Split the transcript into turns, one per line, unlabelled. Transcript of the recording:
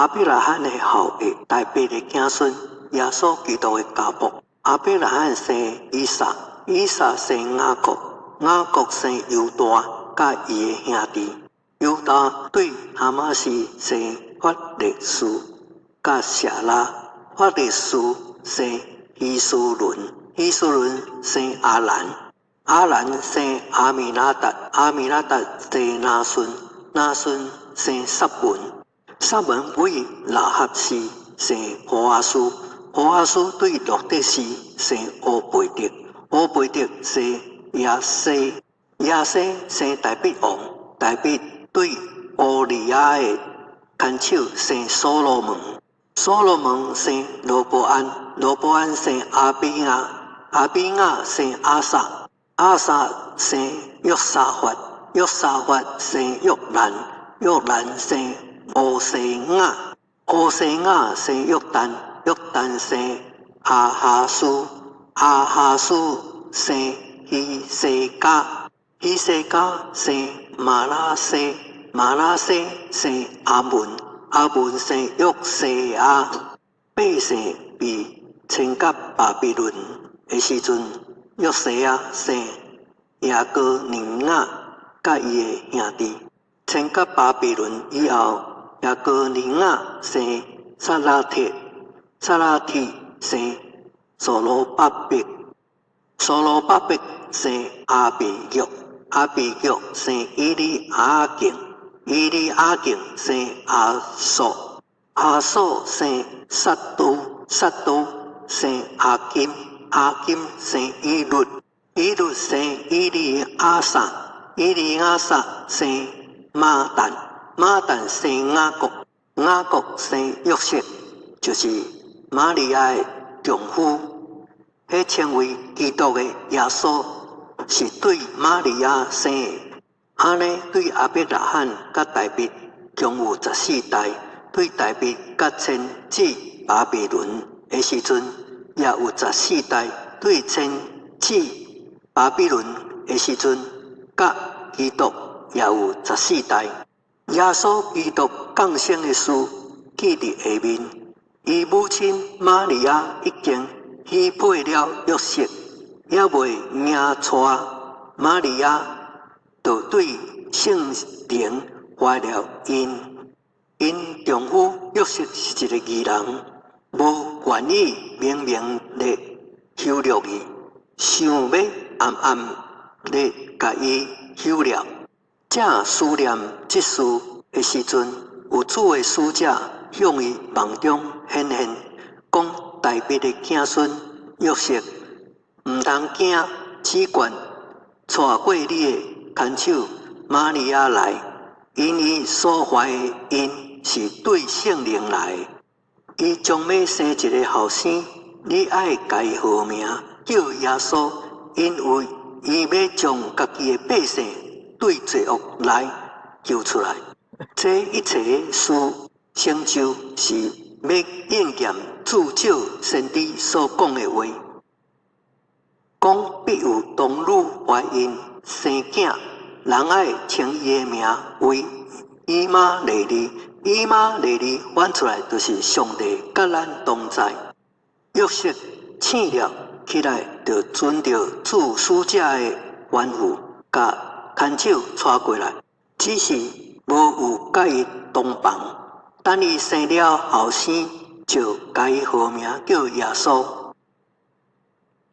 阿伯拉罕的后裔，大伯的子孙，耶稣基督的家谱。阿伯拉罕生以撒，以撒生雅各，雅各生犹大，甲伊的兄弟。犹大对哈马斯生法勒斯，甲夏拉，法勒斯生希斯伦，希斯伦生阿兰，阿兰生阿米拉达，阿米拉达生拿顺，拿顺生撒文，撒文为拉合斯生波阿斯，波阿斯对罗德斯生俄贝德，俄贝德生亚西，亚西生大必王，大必对乌利亚的看守生所罗门，所罗门生罗伯安，罗伯安生阿比亚，阿比亚生阿撒，阿撒生约沙法，约沙法生约兰，约兰生乌西亚，乌西亚生约旦，约旦生阿哈斯，阿哈斯生希西家，希西家生马拉西，马拉西生阿门，阿门生约西亚。百姓被迁到巴比伦的时阵，约西亚生亚哥尼亚，甲伊的兄弟。迁到巴比伦以后，亚哥尼亚生撒拉铁，撒拉铁生所罗巴伯，所罗巴伯生阿比约，阿比约生伊利亚敬，伊利亚敬生阿索，阿索生撒都，撒都生阿金，阿金生以律，以律生伊利亚撒，伊利亚撒生马但，马但生雅各，雅各生约瑟，就是玛利亚的丈夫。迄称为基督的耶稣，是对玛利亚生的。安尼对阿伯拉罕甲大卫共有14代，对大卫甲迁至巴比伦的时阵，也有14代；对迁至巴比伦的时阵，甲基督也有14代。耶稣基督降生的事记伫下面，伊母亲玛利亚已经许配了约瑟，也未领娶，玛利亚就对圣灵怀了孕。因丈夫约瑟是一个义人，无愿意明明地休了伊，想要暗暗地甲伊休了。正思念这事的时阵，有主的使者向伊梦中显现，讲大卫的子孙约瑟，毋通惊，只管带过你的看守玛利亚来，因伊所怀的孕是对圣灵来的。伊将要生一个后生，你爱甲伊号名叫耶稣，因为伊要将家己的百姓对罪恶来救出来。这一切事成就，是要应验主照先知所讲的话，讲必有童女怀孕生囝，人爱称伊的名为以马内利。以马内利翻出来就是上帝甲咱同在。约瑟醒了起来，就遵着主使者的吩咐，甲看守带过来，只是无有甲伊同房。等伊生了后生，就甲伊号名叫耶稣。